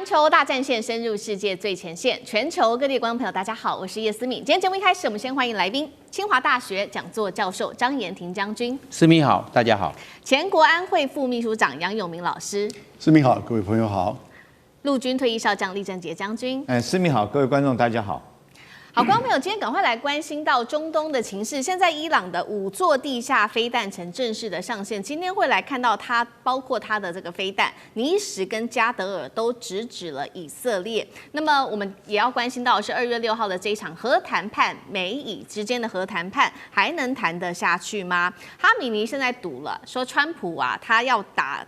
球大戰線深入世界最前線，全球各地觀眾朋友，大家好，我是葉思敏。今天節目一開始，我們先歡迎來賓，清華大學講座教授張延廷將軍。思敏好，大家好。前國安會副秘書長楊永明老師。思敏好，各位朋友好。陸軍退役少將李正傑將軍。思敏好，各位觀眾大家好。好，觀眾朋友，今天趕快來關心到中東的情勢。現在伊朗的5座地下飛彈城正式的上線，今天會來看到它，包括它的這個飛彈尼什跟加德爾都直指了以色列。那麼我們也要關心到的是2月6號的這一場核談判，美以之間的核談判還能談得下去嗎？哈米尼現在賭了，說川普啊，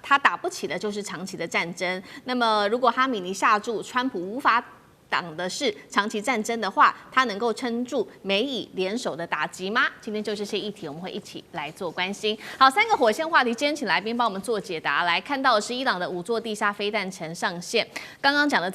他打不起的就是長期的戰爭。那麼如果哈米尼下注川普無法擋的是長期戰爭的話，它能夠撐住美以聯手的打擊嗎？今天就這些議題，我們會一起來做關心。好，3個火線話題，今天請來賓幫我們做解答。來看到的是伊朗的5座地下飛彈城上線，剛剛講的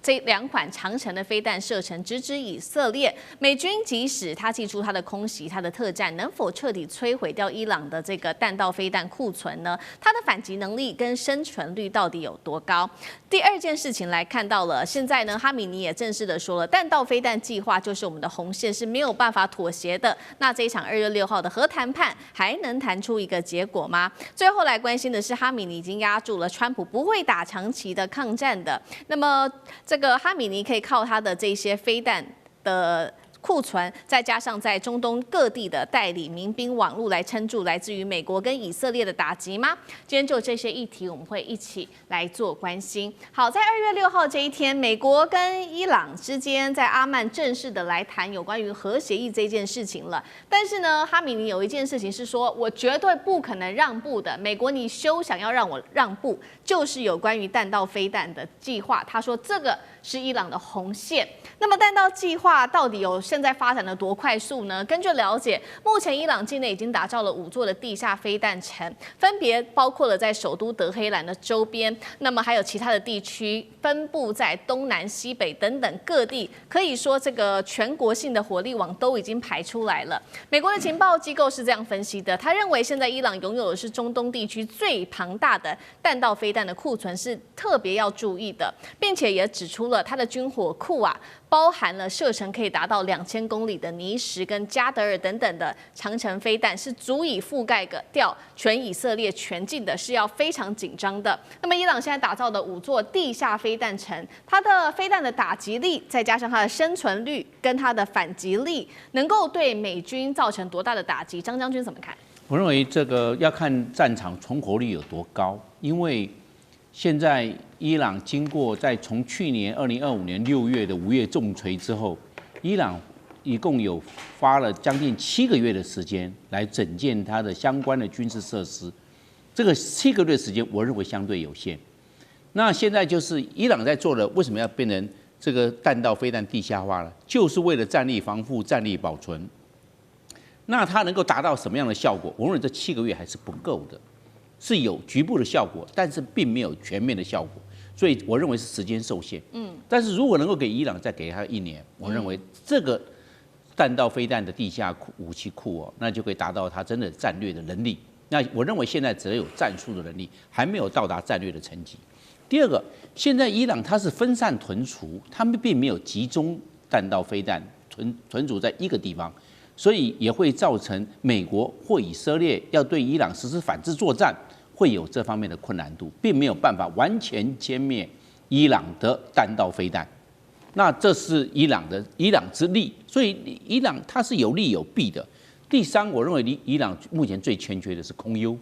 這2款長程的飛彈射程直指以色列，美軍即使他祭出他的空襲、他的特戰，能否徹底摧毀掉伊朗的這個彈道飛彈庫存呢？它的反擊能力跟生存率到底有多高？第二件事情來看到了，現在呢，哈米尼也正式的說了，彈道飛彈計劃就是我們的紅線，是沒有辦法妥協的。那這一場2月6號的核談判還能談出一個結果嗎？最後來關心的是，哈米尼已經壓住了川普不會打長期的抗戰的，那麼這個哈米尼可以靠他的這些飛彈的庫存，再加上在中東各地的代理民兵網絡來撐住來自於美國跟以色列的打擊嗎？今天就這些議題，我們會一起來做關心。好，在2月6號這一天，美國跟伊朗之間在阿曼正式的來談有關於核協議這件事情了。但是呢，哈米尼有一件事情是說，我絕對不可能讓步的。美國，你休想要讓我讓步，就是有關於彈道飛彈的計劃。他說這個是伊朗的紅線。那麼彈道計劃到底現在發展的多快速呢？根據了解，目前伊朗境內已經打造了5座的地下飛彈城，分別包括了在首都德黑蘭的周邊，那麼還有其他的地區分布在東南西北等等各地，可以說這個全國性的火力網都已經排出來了。美國的情報機構是這樣分析的，他認為現在伊朗擁有的是中東地區最龐大的彈道飛彈的庫存，是特別要注意的，並且也指出了它的軍火庫啊，包含了射程可以達到2000公里的尼什跟加德爾等等的長程飛彈，是足以覆蓋掉全以色列全境的，是要非常緊張的。那麼伊朗現在打造的5座地下飛彈城，它的飛彈的打擊力，再加上它的生存率跟它的反擊力，能夠對美軍造成多大的打擊？張將軍怎麼看？我認為這個要看戰場存活率有多高，因為現在伊朗經過從去年2025年6月的5月重錘之後，伊朗一共有花了將近7個月的時間來整建它的相關的軍事設施。這個7個月的時間，我認為相對有限。那現在就是伊朗在做的，為什麼要變成這個彈道飛彈地下化呢？就是為了戰力防護、戰力保存。那它能夠達到什麼樣的效果？我認為這7個月還是不夠的。是有局部的效果，但是並沒有全面的效果，所以我認為是時間受限。但是如果能夠給伊朗再給他1年，我認為這個彈道飛彈的地下武器庫哦，那就可以達到他真的戰略的能力。那我認為現在只有戰術的能力，還沒有到達戰略的層級。第二個，現在伊朗它是分散屯儲，他們並沒有集中彈道飛彈存儲在一個地方。所以也會造成美國或以色列要對伊朗實施反制作戰，會有這方面的困難度，並沒有辦法完全殲滅伊朗的彈道飛彈。那這是伊朗之利，所以伊朗它是有利有弊的。第三，我認為伊朗目前最欠缺的是空優，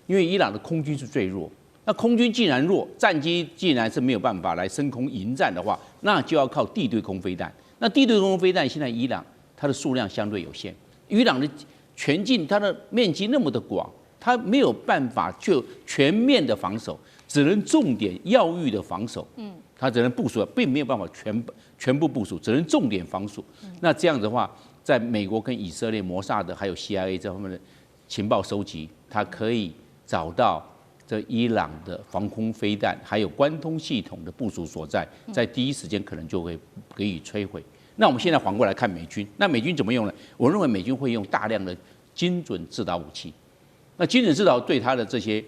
因為伊朗的空軍是最弱。那空軍既然弱，戰機既然是沒有辦法來升空迎戰的話，那就要靠地對空飛彈。那地對空飛彈現在伊朗它的數量相對有限，伊朗的全境它的面積那麼的廣，它沒有辦法就全面的防守，只能重點要域的防守。它只能部署，並沒有辦法全部部署，只能重點防守。那這樣的話，在美國跟以色列、摩薩德還有 CIA 這方面的情報收集，它可以找到這伊朗的防空飛彈還有關通系統的部署所在，在第一時間可能就會給予摧毀。那我們現在反過來看美軍，那美軍怎麼用呢？我認為美軍會用大量的精準制導武器。那精準制導對它的這些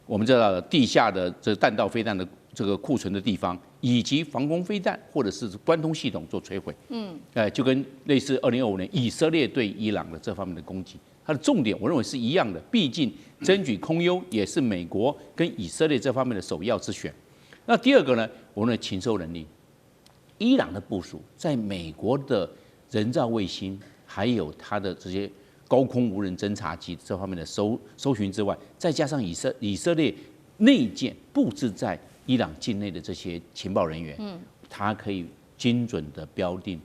我們知道的地下的這彈道飛彈的這個庫存的地方，以及防空飛彈或者是關通系統做摧毀。就跟類似2025年以色列對伊朗的這方面的攻擊，它的重點我認為是一樣的。畢竟爭取空優也是美國跟以色列這方面的首要之選。那第二個呢，我認為情蒐能力，伊朗的部署在美國的人造衛星，還有它的這些高空無人偵察機這方面的搜尋之外，再加上以色列內建布置在伊朗境內的這些情報人員，它可以精準的標定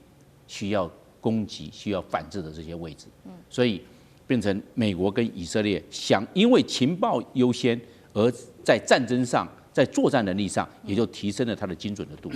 需要攻擊、需要反制的這些位置，所以變成美國跟以色列因為情報優先，而在戰爭上、在作戰能力上，也就提升了它的精準的度。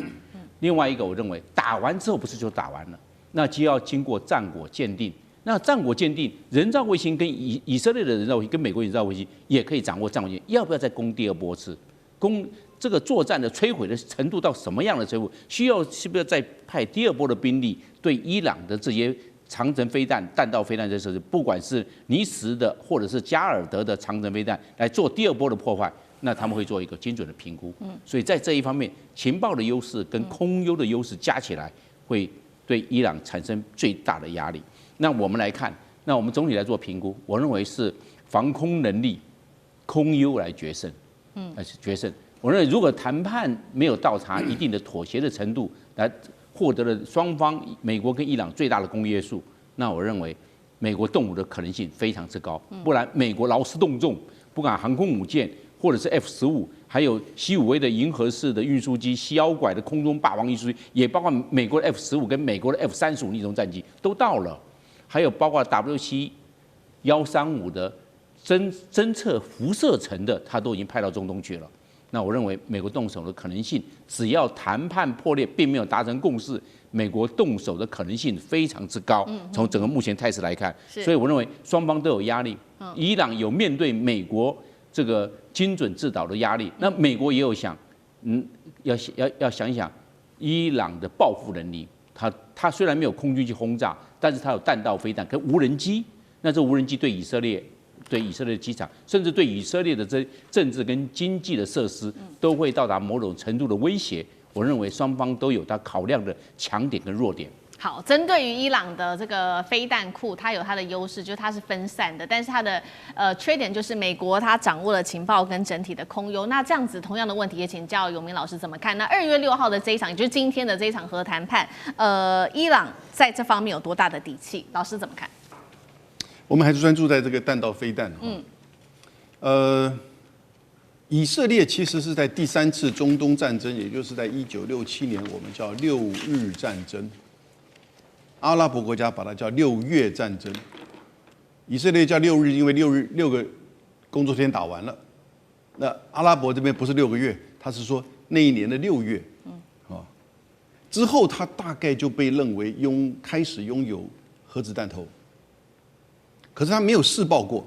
另外一個，我認為打完之後不是就打完了，那就要經過戰果鑑定。那戰果鑑定，人造衛星跟以色列的人造衛星跟美國人造衛星也可以掌握戰果鑑定，要不要再攻第二波次？攻這個作戰的摧毀的程度到什麼樣的程度？是不是要再派第二波的兵力對伊朗的這些長程飛彈、彈道飛彈這設施，不管是尼什的或者是加爾德的長程飛彈來做第二波的破壞？那他們會做一個精準的評估。所以在這一方面，情報的優勢跟空優的優勢加起来，會對伊朗產生最大的壓力。那我們來看，那我們總體來做評估，我認為是防空能力、空優來決勝，決勝。我認為如果談判沒有到達一定的妥協的程度，來獲得了雙方美國跟伊朗最大的公約數，那我認為美國動武的可能性非常之高。不然美國勞師動眾，不管航空母艦或者是 F-15，還有C5A的銀河式的運輸機、西妖拐的空中霸王運輸機，也包括美國的 F-15跟美国的 F-35逆中戰機都到了。還有包括 WC-135的偵測輻射層的，它都已經派到中東去了。那我認為美國動手的可能性，只要談判破裂並沒有達成共識，美國動手的可能性非常之高。從整個目前態勢來看，所以我認為雙方都有壓力。伊朗有面對美國這個精準制導的壓力，那美國也有想，要想一想伊朗的報復能力。它雖然沒有空軍去轟炸，但是它有彈道飛彈跟無人機。那這無人機對以色列的機場，甚至對以色列的這政治跟經濟的設施，都會到達某種程度的威脅。我認為雙方都有它考量的強點跟弱點。好，針對於伊朗的這個飛彈庫，它有它的優勢，就是它是分散的，但是它的缺點就是美國它掌握了情報跟整體的空優。那這樣子同樣的問題也請教永明老師怎麼看？那2月6號的這一場，也就是今天的這一場核談判，伊朗在這方面有多大的底氣？老師怎麼看？我們還是專注在這個彈道飛彈。以色列其實是在第3次中東戰爭，也就是在1967年，我們叫6日戰爭。阿拉伯國家把它叫6月戰爭，以色列叫6日，因為6個工作天打完了。那阿拉伯這邊不是6個月，他是說那一年的6月。之後他大概就被認為開始擁有核子彈頭，可是他沒有試爆過。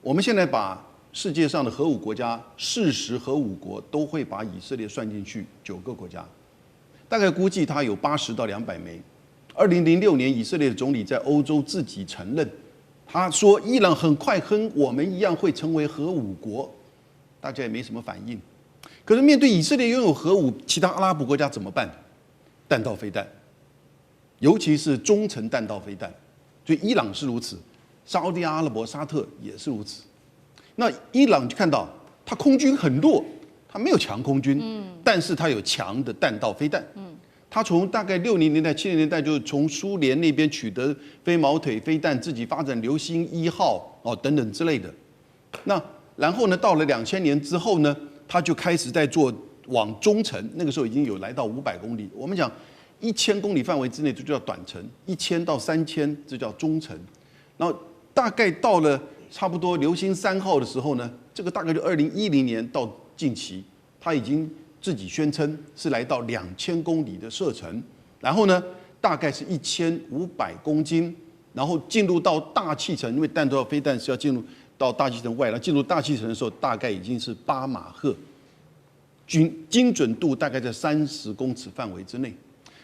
我們現在把世界上的核武國家，事實核武國都會把以色列算進去9個國家，大概估計他有80到200枚。2006年，以色列的總理在歐洲自己承認，他說伊朗很快跟我們一樣會成為核武國，大家也沒什麼反應。可是面對以色列擁有核武，其他阿拉伯國家怎麼辦？彈道飛彈，尤其是中程彈道飛彈，所以伊朗是如此，沙烏地阿拉伯、沙特也是如此。那伊朗就看到他空軍很弱，他沒有強空軍，但是他有強的彈道飛彈。他從大概60年代、70年代就從蘇聯那邊取得飛毛腿飛彈，自己發展流星1號等等之類的。那然後呢，到了2000年之後呢，他就開始在做往中程，那個時候已經有來到500公里。我們講1000公里範圍之內就叫短程，1000到3000這叫中程。然後大概到了差不多流星3號的時候呢，這個大概就2010年到近期，他已經自己宣稱是來到2000公里的射程，然後呢，大概是1500公斤，然後進入到大氣層，因為彈道飛彈是要進入到大氣层外，然後進入大氣层的時候，大概已經是8馬赫，精準度大概在30公尺範圍之內。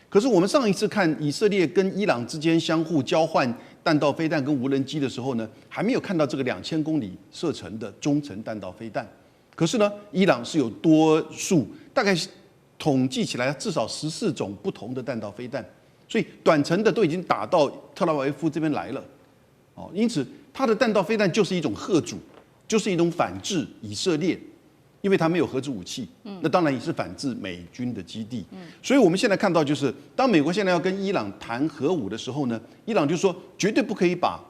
可是我們上一次看以色列跟伊朗之間相互交換彈道飛彈跟無人機的時候呢，還沒有看到這個2000公里射程的中程彈道飛彈。可是呢，伊朗是有多數，大概統計起來至少14種不同的彈道飛彈，所以短程的都已經打到特拉維夫這邊來了。因此它的彈道飛彈就是一種嚇阻，就是一種反制以色列。因為它沒有核子武器，那當然也是反制美軍的基地。所以我們現在看到，就是當美國現在要跟伊朗談核武的時候呢，伊朗就說絕對不可以把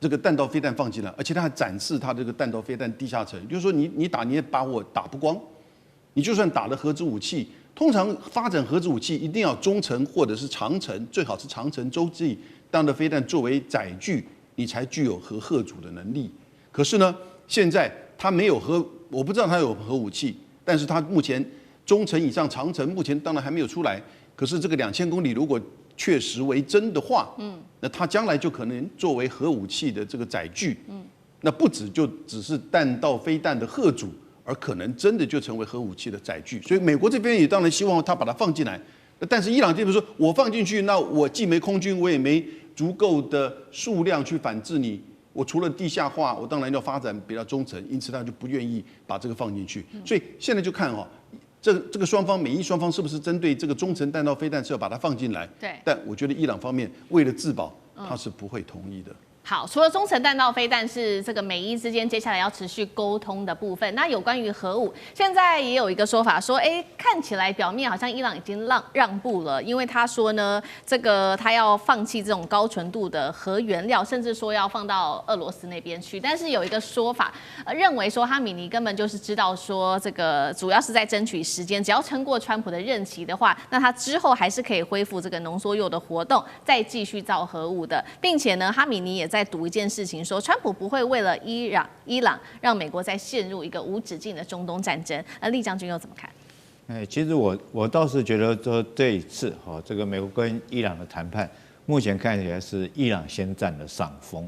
這個彈道飛彈放進來，而且他還展示他這個彈道飛彈地下層，就是說你打你也把我打不光，你就算打了核子武器，通常發展核子武器一定要中程或者是長程，最好是長程洲際彈道飛彈作為載具，你才具有核嚇阻的能力。可是呢，現在他沒有我不知道他有核武器，但是他目前中程以上、長程目前當然還沒有出來。可是這個2000公里如果確實為真的話，那它將來就可能作為核武器的這個載具，那不只是彈道飛彈的嚇阻，而可能真的就成為核武器的載具。所以美國這邊也當然希望他把它放進來，但是伊朗這邊說我放進去，那我既沒空軍，我也沒足夠的數量去反制你。我除了地下化，我當然要發展比較中程，因此他就不願意把這個放進去。所以現在就看這個雙方美伊雙方是不是針對這個中程彈道飛彈是要把它放進來？對。但我覺得伊朗方面為了自保，他是不會同意的。好，除了中程彈道飛彈是這個美伊之間接下來要持續溝通的部分，那有關於核武，現在也有一個說法說，看起來表面好像伊朗已經讓步了，因為他說呢，這個他要放棄這種高純度的核原料，甚至說要放到俄羅斯那邊去。但是有一個說法，認為說哈米尼根本就是知道說，這個主要是在爭取時間，只要撐過川普的任期的話，那他之後還是可以恢復這個濃縮鈾的活動，再繼續造核武的，並且呢，哈米尼也在賭一件事情，說川普不會為了伊朗讓美國再陷入一個無止境的中東戰爭。酈將軍又怎麼看？其實我倒是覺得說這一次這個美國跟伊朗的談判，目前看起來是伊朗先占了上風。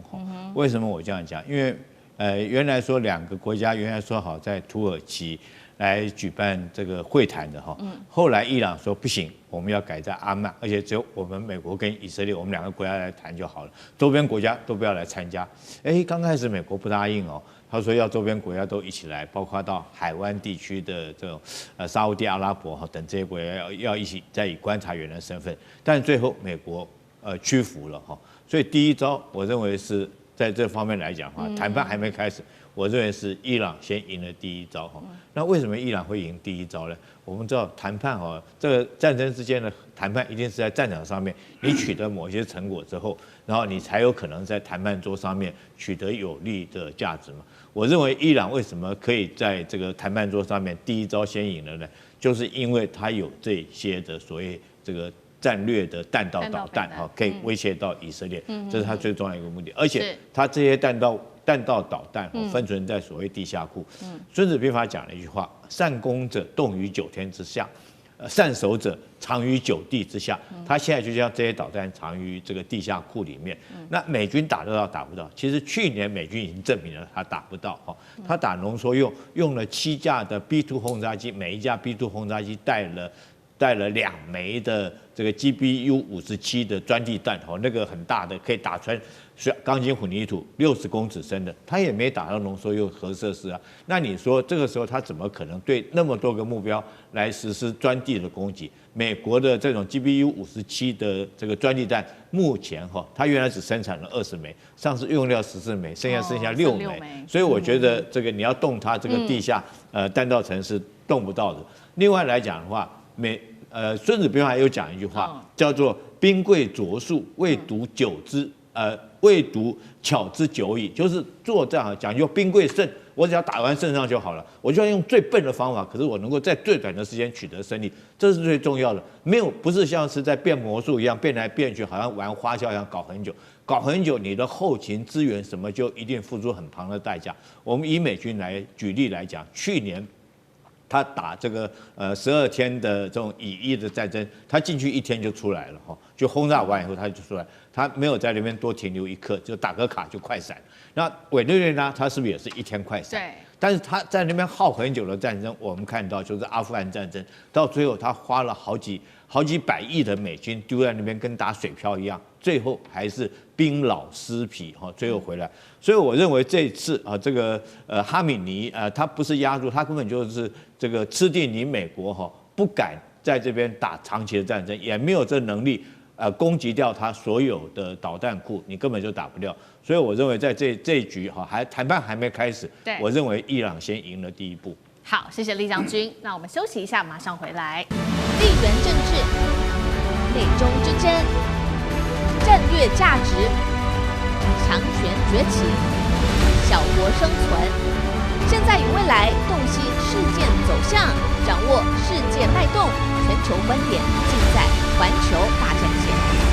為什麼我這樣講？因為原來說兩個國家原來說好在土耳其來舉辦這個會談的後來伊朗說不行，我們要改在阿曼，而且只有我們美國跟以色列，我們兩個國家來談就好了，周邊國家都不要來參加。剛開始美國不答應他說要周邊國家都一起來，包括到海灣地區的這種沙烏地阿拉伯等這些國家要一起再以觀察員的身份，但最後美國屈服了所以第一招我認為是在這方面來講的話，談判還沒開始。我認為是伊朗先贏了第一招那為什麼伊朗會贏第一招呢？我們知道談判這個戰爭之間的談判一定是在戰場上面，你取得某些成果之後，然後你才有可能在談判桌上面取得有利的價值嘛。我認為伊朗為什麼可以在這個談判桌上面第一招先贏了呢？就是因為它有這些的所謂這個戰略的彈道導彈可以威脅到以色列，這是它最重要的一個目的。而且它這些彈道導彈分存在所謂地下庫。孫子兵法講了一句話：善攻者動於9天之下，善守者藏於9地之下。他現在就將這些導彈藏於這個地下庫裡面。那美軍打得到打不到？其實去年美軍已經證明了他打不到。他打濃縮鈾用了7架的 B2 轟炸機，每一架 B2 轟炸機帶了2枚的這個 GBU-57的專地彈，那個很大的，可以打穿鋼筋混凝土60公尺深的，他也沒打到濃縮鈾核設施啊。那你說這個時候他怎麼可能對那麼多個目標來實施專地的攻擊？美國的這種 GBU-57的這個專地彈，目前它原來只生產了20枚，上次用掉14枚，剩下6枚。所以我覺得這個你要動它這個地下彈道層是動不到的。另外來講的話，孫子兵法有講一句話，叫做“兵貴拙速，未獨巧之久矣”，就是作戰講究兵貴勝，我只要打完勝仗就好了，我就要用最笨的方法，可是我能夠在最短的時間取得勝利，這是最重要的。不是像是在變魔術一樣變來變去，好像玩花銷一樣搞很久，你的後勤資源什麼就一定付出很龐的代價。我們以美軍來舉例來講，去年他打這個12天的這種以伊的戰爭，他進去1天就出來了就轟炸完以後他就出來，他沒有在那邊多停留1刻，就打個卡就快閃。那委內瑞拉他是不是也是1天快閃？對。但是他在那邊耗很久的戰爭，我們看到就是阿富汗戰爭，到最後他花了好幾百億的美金丟在那邊，跟打水漂一樣，最後還是兵老屍疲哈，最後回來。所以我認為這一次啊，這個哈米尼他不是壓住，他根本就是這個吃定你美國哈，不敢在這邊打長期的戰爭，也沒有這能力攻擊掉他所有的導彈庫，你根本就打不掉。所以我認為在這一局哈，談判還沒開始，我認為伊朗先贏了第一步。好，謝謝酈將軍。那我們休息一下，馬上回來。地緣政治、內中之爭、戰略價值、強權崛起、小國生存，現在與未來洞悉事件走向，掌握世界脈動，全球觀點盡在環球大戰線。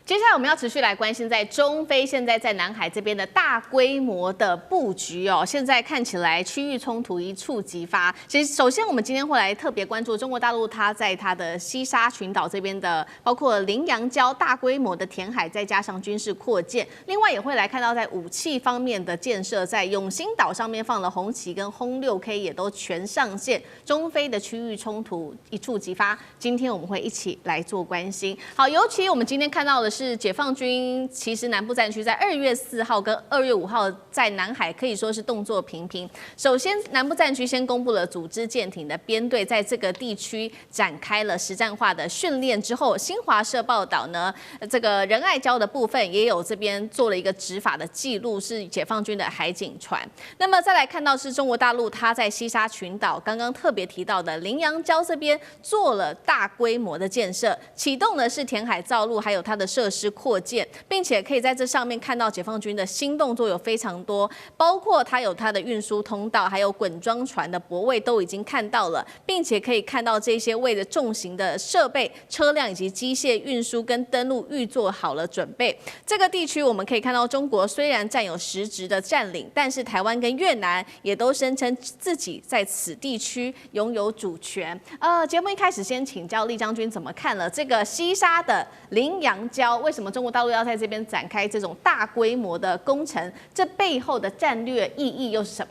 接下來我們要持續來關心在中非現在在南海這邊的大規模的布局哦，現在看起來區域衝突一觸即發。其實首先我們今天會來特別關注中國大陸它在它的西沙群島這邊的，包括羚羊礁大規模的填海，再加上軍事擴建，另外也會來看到在武器方面的建設，在永興島上面放了紅旗跟轟6K 也都全上線，中非的區域衝突一觸即發。今天我們會一起來做關心。好，尤其我們今天看到的是解放軍其實南部戰區在2月4號跟2月5號在南海可以說是動作頻頻。首先，南部戰區先公布了組織艦艇的編隊在這個地區展開了實戰化的訓練之後，新華社報道呢，這個仁愛礁的部分也有這邊做了一個執法的記錄，是解放軍的海警船。那麼再來看到是中國大陸它在西沙群島剛剛特別提到的羚羊礁這邊做了大規模的建設，啟動的是填海造陸，還有它的設施擴建，並且可以在這上面看到解放軍的新動作有非常多，包括它有它的運輸通道，還有滾裝船的泊位都已經看到了，並且可以看到這些為了重型的設備、車輛以及機械運輸跟登陸預做好了準備。這個地區我們可以看到，中國雖然佔有實質的佔領，但是台灣跟越南也都聲稱自己在此地區擁有主權。節目一開始先請教酈將軍怎麼看了這個西沙的羚羊礁？為什麼中國大陸要在這邊展開這種大規模的工程？這背後的戰略意義又是什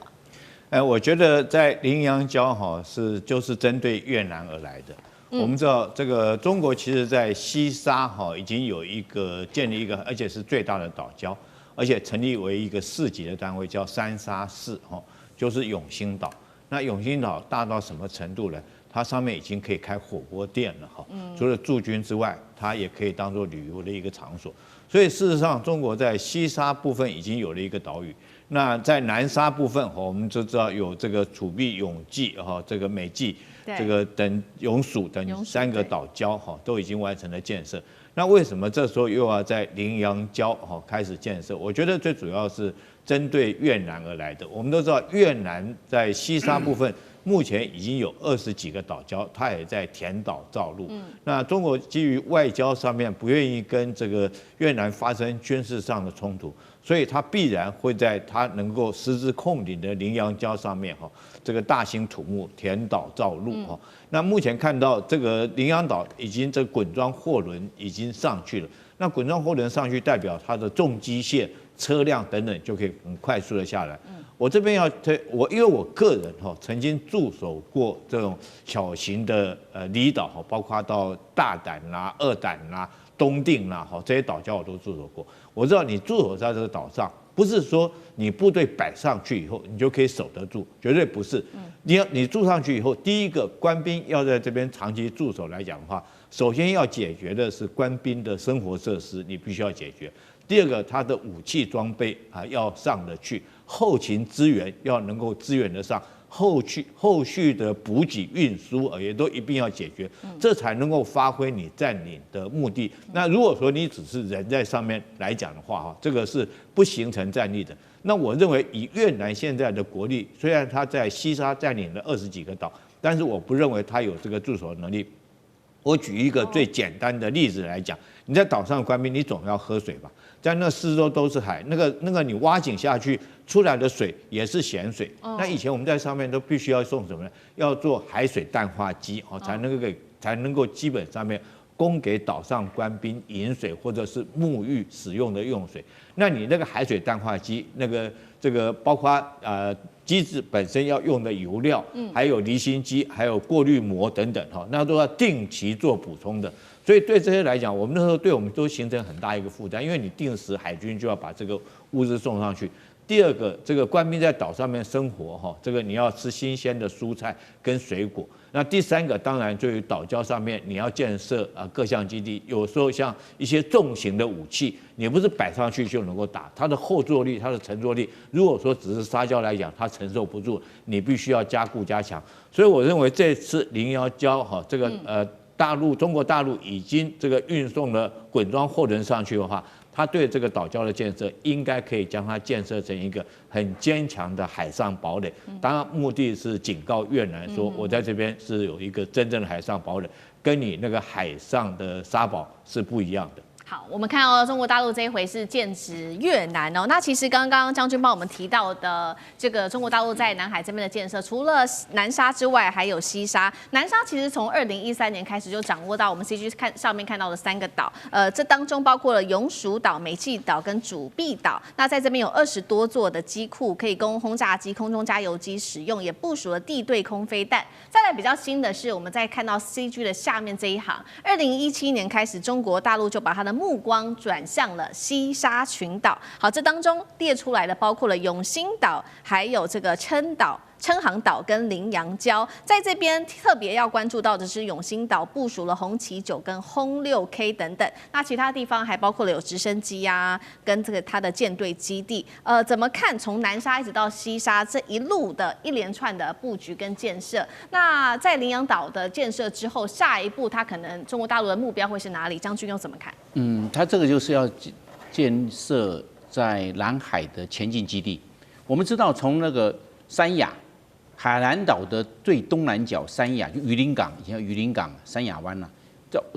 麼？我覺得在羚羊礁哈就是針對越南而來的。我們知道這個中國其實在西沙哈已經有建立一個，而且是最大的島礁，而且成立為一個4級的單位，叫3沙4哈，就是永興島。那永興島大到什麼程度呢？它上面已經可以開火鍋店了哈，除了駐軍之外，它也可以當做旅遊的一個場所。所以事實上，中國在西沙部分已經有了一個島嶼。那在南沙部分，我們就知道有這個楚碧、永濟哈，這個美濟，這個等永暑等3個島礁哈，都已經完成了建設。那為什麼這時候又要在羚羊礁哈開始建設？我覺得最主要是針對越南而來的。我們都知道，越南在西沙部分目前已經有20幾個島礁，它也在填島造陸。那中國基於外交上面不願意跟這個越南發生軍事上的衝突，所以它必然會在它能夠實質控領的羚羊礁上面這個大興土木填島造陸哈。那目前看到這個羚羊島已經這滾裝貨輪已經上去了，那滾裝貨輪上去代表它的重機械、車輛等等就可以很快速的下來。我這邊要因為我個人曾經駐守過這種小型的離島包括到大膽啦、二膽啦、東定啦這些島礁我都駐守過。我知道你駐守在這個島上，不是說你部隊擺上去以後你就可以守得住，絕對不是。你駐上去以後，第一個官兵要在這邊長期駐守來講的話，首先要解決的是官兵的生活設施，你必須要解決。第二個，他的武器裝備要上得去，後勤資源要能夠支援得上，後續的補給運輸也都一併要解決，這才能夠發揮你佔領的目的。那如果說你只是人在上面來講的話，這個是不形成戰力的。那我認為以越南現在的國力，雖然他在西沙佔領了20幾個島，但是我不認為他有這個駐守能力。我舉一個最簡單的例子來講，你在島上的官兵，你總要喝水吧？在那四周都是海，那個你挖井下去出來的水也是鹹水。那以前我們在上面都必須要送什麼呢？要做海水淡化機才能夠基本上面供給島上官兵飲水或者是沐浴使用的用水。那你那個海水淡化機，這個包括機子本身要用的油料，還有離心機，還有過濾膜等等哈，那都要定期做補充的。所以對這些來講，我們那時候對我們都形成很大一個負擔，因為你定時海軍就要把這個物資送上去。第二個，這個官兵在島上面生活哈，這個你要吃新鮮的蔬菜跟水果。那第三個，當然對於島礁上面你要建設各項基地，有時候像一些重型的武器，你不是擺上去就能夠打，它的後坐力、它的承坐力，如果說只是沙礁來講，它承受不住，你必須要加固加強。所以我認為這次011礁哈，這個中國大陸已經這個運送了滾裝貨輪上去的話，他對這個島礁的建設應該可以將它建設成一個很堅強的海上堡壘。當然，目的是警告越南說，我在這邊是有一個真正的海上堡壘，跟你那個海上的沙堡是不一樣的。好，我們看到中國大陸這一回是劍指越南哦。那其實剛剛將軍幫我們提到的這個中國大陸在南海這邊的建設，除了南沙之外，還有西沙。南沙其實從2013年開始就掌握到我們 CG 上面看到的3個島，這當中包括了永暑島、美濟島跟主碧島。那在這邊有20多座的機庫，可以供轟炸機、空中加油機使用，也部署了地對空飛彈。再來比較新的是，我們在看到 CG 的下面這一行，2017年開始，中國大陸就把它的目光轉向了西沙群島。好，這當中列出來的包括了永興島，還有這個琛航島跟羚羊礁。在這邊特別要關注到的是永興島部署了紅旗9跟轟6K 等等。那其他地方還包括了有直升機啊，跟這個它的艦隊基地。怎麼看從南沙一直到西沙這一路的一連串的布局跟建設？那在羚羊島的建設之後，下一步它可能中國大陸的目標會是哪裡？將軍又怎麼看？它這個就是要建設在南海的前進基地。我們知道從那個三亞。海南島的最東南角，三亞就魚林港，以前叫魚林港、三亞灣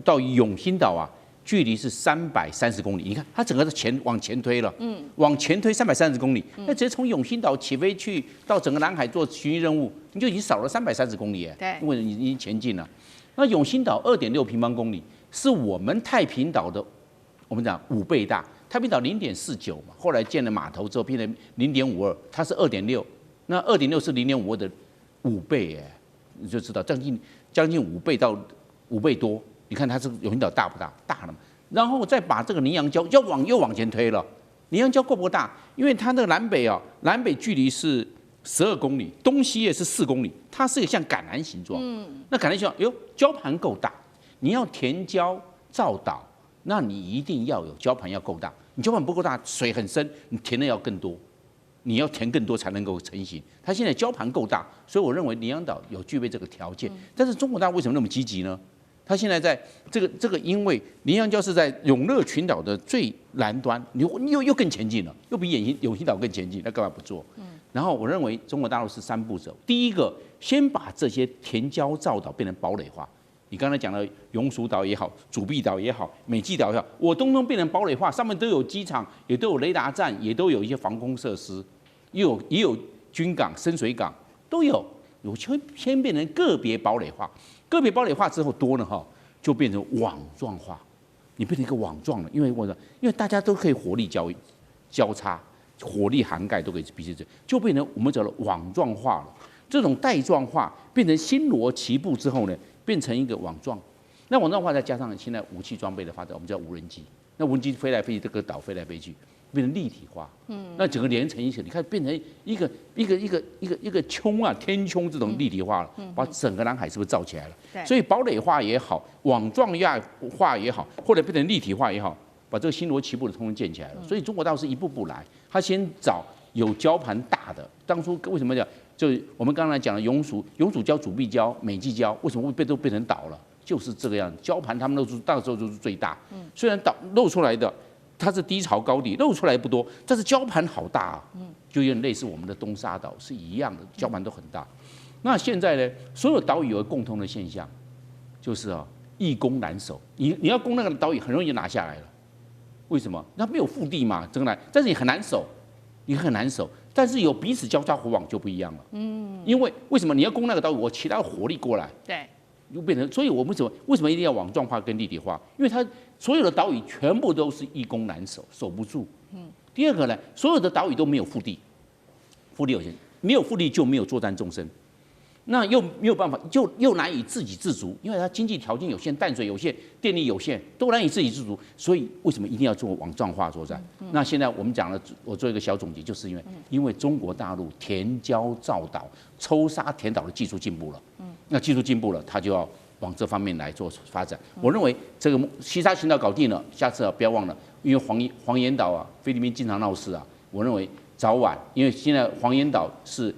到永興島啊，距離是330公里。你看，它整個往前推了，往前推330公里，那直接從永興島起飛去到整個南海做巡弋任務，你就已經少了330公里，對，因為你已經前進了。那永興島2.6平方公里，是我們太平島的，我們講5倍大。太平島0.49嘛，後來建了碼頭之後變成0.52，它是2.6。那2.6是0.52的5倍，你就知道将近5倍到5倍多。你看它这个永興島大不大？大了嘛。然後再把這個羚羊礁又往前推了。羚羊礁夠不夠大？因為它那個南北距離是12公里，東西也是4公里，它是一個像橄欖形狀。那橄欖形狀，礁盤夠大，你要填礁造島，那你一定要有礁盤要夠大。你礁盤不夠大，水很深，你填的要更多。你要填更多才能夠成型。它現在礁盤夠大，所以我認為羚羊島有具備這個條件。但是中國大陸為什麼那麼積極呢？它現在在這個，因為羚羊礁是在永樂群島的最南端，你又更前進了，又比永興島更前進，那幹嘛不做？然後我認為中國大陸是3步走。第一個，先把這些填礁造島變成堡壘化。你剛才講的永暑島也好，主碧島也好，美濟島也好，我通通變成堡壘化，上面都有機場，也都有雷達站，也都有一些防空設施，也有軍港、深水港都有。我先變成個別堡壘化，個別堡壘化之後多了哈，就變成網狀化。你變成一個網狀了，因為大家都可以火力交叉，火力涵蓋都可以彼此，就變成我們講的網狀化了。這種帶狀化變成星羅棋布之後呢，變成一個網狀，那網狀化再加上現在武器裝備的發展，我們叫無人機。那無人機飛來飛去，這個島飛來飛去，變成立體化。那整個連成一起，你看變成一個穹啊，天穹這種立體化了，把整個南海是不是罩起來了？所以堡壘化也好，網狀化也好，或者變成立體化也好，把這個星羅棋布的通通建起來了。所以中國大陸是一步步來，他先找有礁盤大的。當初為什麼講？就是我們剛才講的永暑礁、主碧礁、美濟礁，為什麼都變成島了？就是這個樣子，礁盤他們露出到時候就是最大。雖然島露出來的它是低潮高地，露出來不多，但是礁盤好大啊。就有點類似我們的東沙島是一樣的，礁盤都很大。那現在呢，所有島嶼有個共同的現象，就是易攻難守。你要攻那個島嶼，很容易就拿下來了。為什麼？它沒有腹地嘛，真的，但是你很難守，但是有彼此交叉火網就不一樣了。因為什麼？你要攻那個島嶼，我其他的火力過來，對，就變成，所以我們為什麼一定要網狀化跟立體化？因為它所有的島嶼全部都是易攻難守，守不住。第二個呢，所有的島嶼都沒有腹地，腹地有限，沒有腹地就沒有作戰縱深，那又沒有辦法，又難以自給自足，因為它經濟條件有限，淡水有限，電力有限，都難以自給自足。所以為什麼一定要做網狀化作戰？那現在我們講了，我做一個小總結，就是因為中國大陸填礁造島、抽沙填島的技術進步了，那技術進步了，它就要往這方面來做發展。我認為這個西沙群島搞定了，下次不要忘了，因為黃岩島啊，菲律賓經常鬧事啊，我認為。早晚，因為現在黃岩島是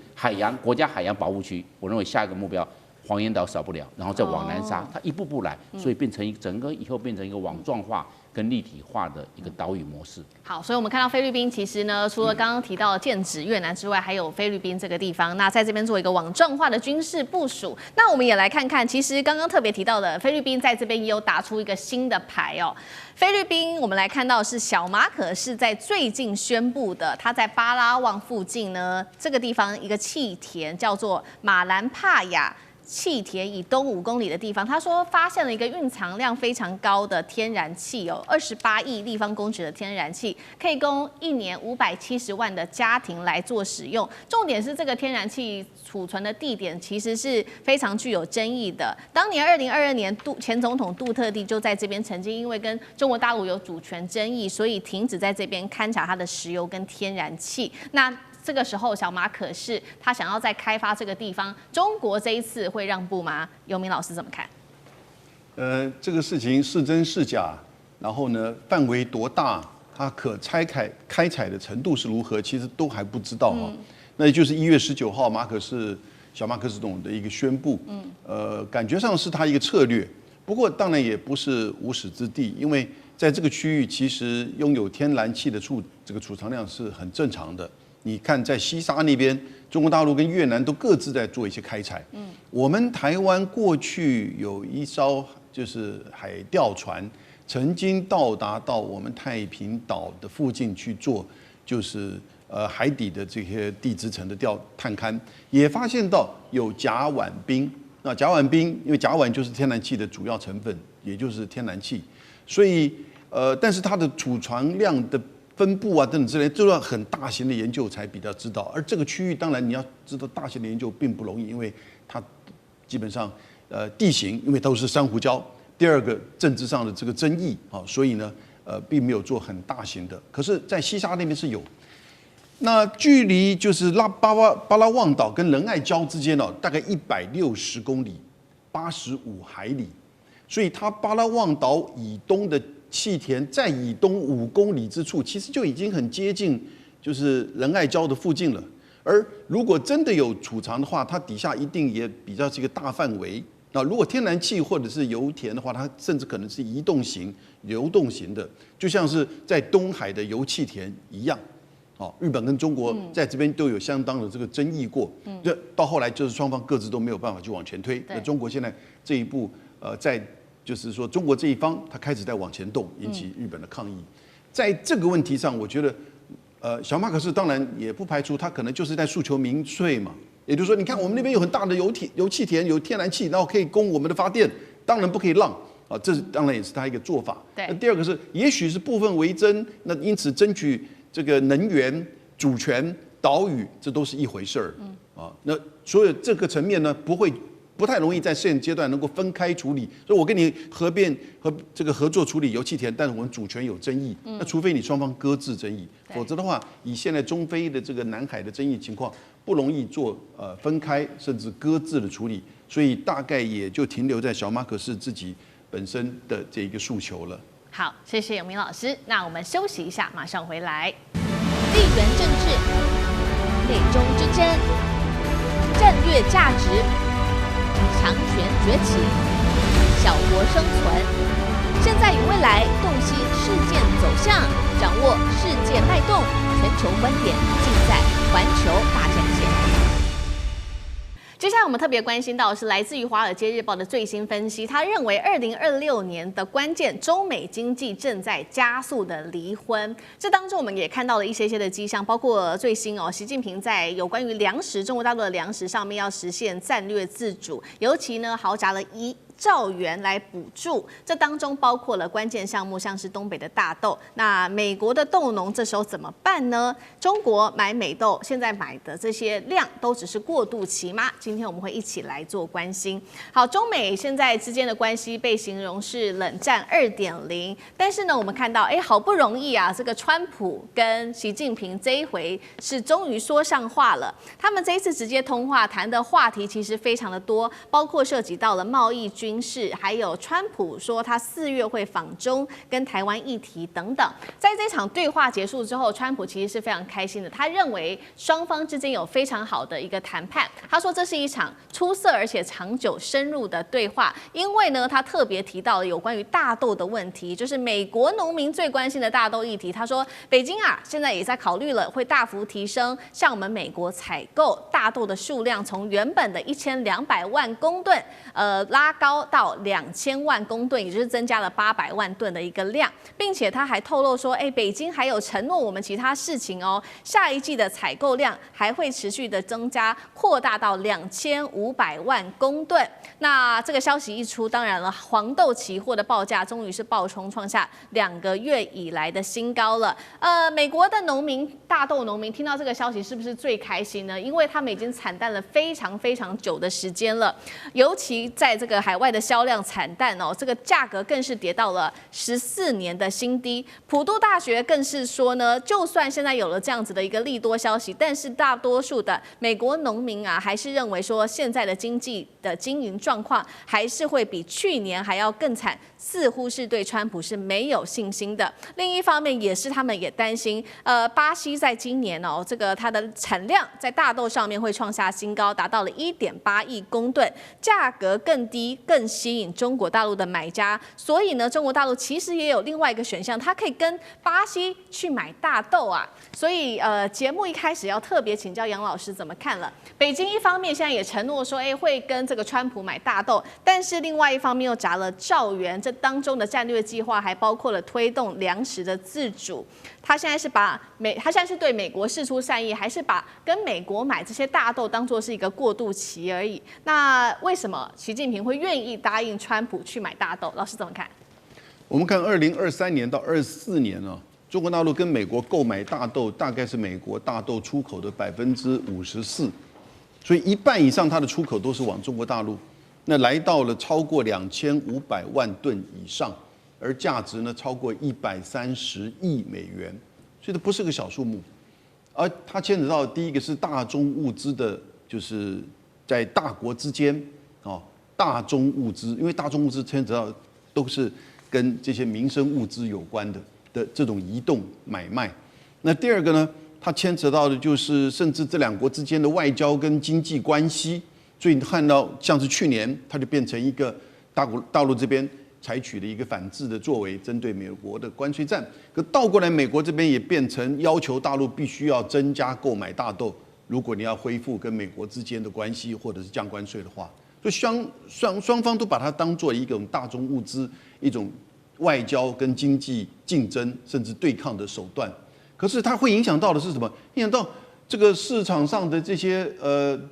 國家海洋保護區，我認為下一個目標黃岩島少不了，然後再往南沙，它一步步來，所以變成整個以後變成一個網狀化跟立體化的一個島嶼模式。好，所以我們看到菲律賓其實呢，除了剛剛提到的劍指越南之外，還有菲律賓這個地方，那在這邊做一個網狀化的軍事部署。那我們也來看看，其實剛剛特別提到的菲律賓在這邊也有打出一個新的牌哦。菲律賓我們來看到是小馬可仕在最近宣布的，他在巴拉望附近呢，這個地方一個氣田叫做馬蘭帕亞。氣田以東5公里的地方，他說發現了一個蘊藏量非常高的天然氣哦，28億立方公尺的天然氣，可以供1年570萬的家庭來做使用。重點是這個天然气儲存的地點其實是非常具有爭議的。當年2022年前總統杜特地就在這邊曾經因為跟中國大陸有主權爭議，所以停止在這邊勘察它的石油跟天然氣。那這個時候，小馬可仕他想要再開發這個地方，中國這一次會讓步嗎？游明老師怎麼看？這個事情是真是假，然後呢，範圍多大，它可開採的程度是如何，其實都還不知道哈。那也就是1月19號，小馬可仕總的一個宣布，感覺上是他一個策略，不過當然也不是無始之地，因為在這個區域其實擁有天然氣的這個儲藏量是很正常的。你看，在西沙那邊，中國大陸跟越南都各自在做一些開採。我們台灣過去有一艘就是海釣船，曾經到達到我們太平島的附近去做，就是海底的這些地質層的探勘，也發現到有甲烷冰。那甲烷冰，因為甲烷就是天然氣的主要成分，也就是天然氣，所以但是它的儲藏量的分布啊等等之類，都要很大型的研究才比較知道。而這個區域当然你要知道大型的研究並不容易，因為它基本上地形因為都是珊瑚礁，第二個政治上的這個爭議啊，所以呢並沒有做很大型的。可是，在西沙那邊是有。那距離就是巴拉望島跟仁愛礁之間大概160公里，85海里，所以它巴拉望島以東的氣田在以東5公里之處，其實就已經很接近，就是仁愛礁的附近了。而如果真的有儲藏的話，它底下一定也比較是一個大範圍。那如果天然氣或者是油田的話，它甚至可能是移動型、流動型的，就像是在東海的油氣田一樣。日本跟中國在這邊都有相當的這個爭議過。這到後來就是雙方各自都沒有辦法去往前推。那中國現在這一步，在就是說，中國這一方他開始在往前動，引起日本的抗議。在這個問題上，我覺得，小馬可仕當然也不排除他可能就是在訴求民粹嘛。也就是說，你看我們那邊有很大的油氣田，有天然氣，然後可以供我們的發電，當然不可以讓啊。這當然也是他一個做法。那第二個是，也許是部分為真，那因此爭取這個能源主權、島嶼，這都是一回事兒啊。那所有這個層面呢，不太容易在現階段能夠分開處理，所以我跟你合作處理油氣田，但是我們主權有爭議，那除非你雙方擱置爭議，否則的話，以現在中非的這個南海的爭議情況，不容易做分開甚至擱置的處理，所以大概也就停留在小馬可仕自己本身的這一個訴求了。好，謝謝游明老師。那我們休息一下，馬上回來。地缘政治、美中之爭、戰略價值。強權崛起，小國生存。現在與未來，洞悉事件走向，掌握世界脈動，全球觀點盡在環球大戰線。接下來我們特別關心到的是來自於《華爾街日報》的最新分析，他認為2026年的關鍵，中美經濟正在加速的離婚。這當中我們也看到了一些的跡象，包括最新習近平在有關於糧食，中國大陸的糧食上面要實現戰略自主，尤其呢豪砸了兆元來補助，這當中包括了關鍵項目，像是東北的大豆。那美國的豆農這時候怎麼辦呢？中國買美豆，現在買的這些量都只是過渡期嗎？今天我們會一起來做關心。好，中美現在之間的關係被形容是冷戰2.0，但是呢，我們看到，好不容易啊，這個川普跟習近平這一回是終於說上話了。他們這一次直接通話談的話題其實非常的多，包括涉及到了貿易、軍事，還有川普說他4月會訪中，跟台灣議題等等。在這場對話結束之後，川普其實是非常開心的，他認為雙方之間有非常好的一個談判。他說這是一場出色而且長久深入的對話，因為呢，他特別提到了有關於大豆的問題，就是美國農民最關心的大豆議題。他說，北京啊，現在也在考慮了，會大幅提升向我們美國採購大豆的數量，從原本的1200萬公噸，拉高到2000萬公噸，也就是增加了800萬噸的一個量，並且他還透露說，北京還有承諾我們其他事情哦，下一季的採購量還會持續的增加，擴大到2500萬公噸。那這個消息一出，當然了，黃豆期貨的報價終於是暴衝，創下2個月以來的新高了。美國的農民，大豆農民聽到這個消息是不是最開心呢？因為他們已經慘淡了非常非常久的時間了，尤其在這個海外的銷量慘淡哦，這個價格更是跌到了14年的新低。普渡大學更是說呢，就算現在有了這樣子的一個利多消息，但是大多數的美國農民啊，還是認為說現在的經濟的經營狀況還是會比去年還要更慘，似乎是對川普是沒有信心的。另一方面，也是他們也擔心，巴西在今年哦，这個它的產量在大豆上面會創下新高，達到了1.8億公噸，價格更低，更吸引中國大陸的買家。所以呢，中國大陸其實也有另外一個選項，它可以跟巴西去買大豆啊。所以節目一開始要特別請教楊老師怎麼看了。北京一方面現在也承諾說，會跟這個川普買大豆，但是另外一方面又砸了兆元，這當中的戰略計劃還包括了推動糧食的自主。他現在是對美國釋出善意，還是把跟美國買這些大豆當作是一個過渡期而已？那為什麼習近平會願意答應川普去買大豆？老師怎麼看？我們看2023年到24年呢，中國大陸跟美國購買大豆，大概是美國大豆出口的54%，所以一半以上它的出口都是往中國大陸，那來到了超過2500萬噸以上。而價值呢超過130億美元，所以這不是個小數目。而它牽扯到第一個是大宗物資的，就是在大國之間大宗物資，因為大宗物資牽扯到都是跟這些民生物資有關的這種移動買賣。那第二個呢，它牽扯到的就是甚至這兩國之間的外交跟經濟關係。所以你看到像是去年，它就變成一個大陸這邊採取了一個反制的作為，針對美國的關稅戰。可倒過來，美國這邊也變成要求大陸必須要增加購買大豆，如果你要恢復跟美國之間的關係，或者是降關稅的話，所以雙方都把它當做一種大宗物資、一種外交跟經濟競爭甚至對抗的手段。可是它會影響到的是什麼？影響到這個市場上的這些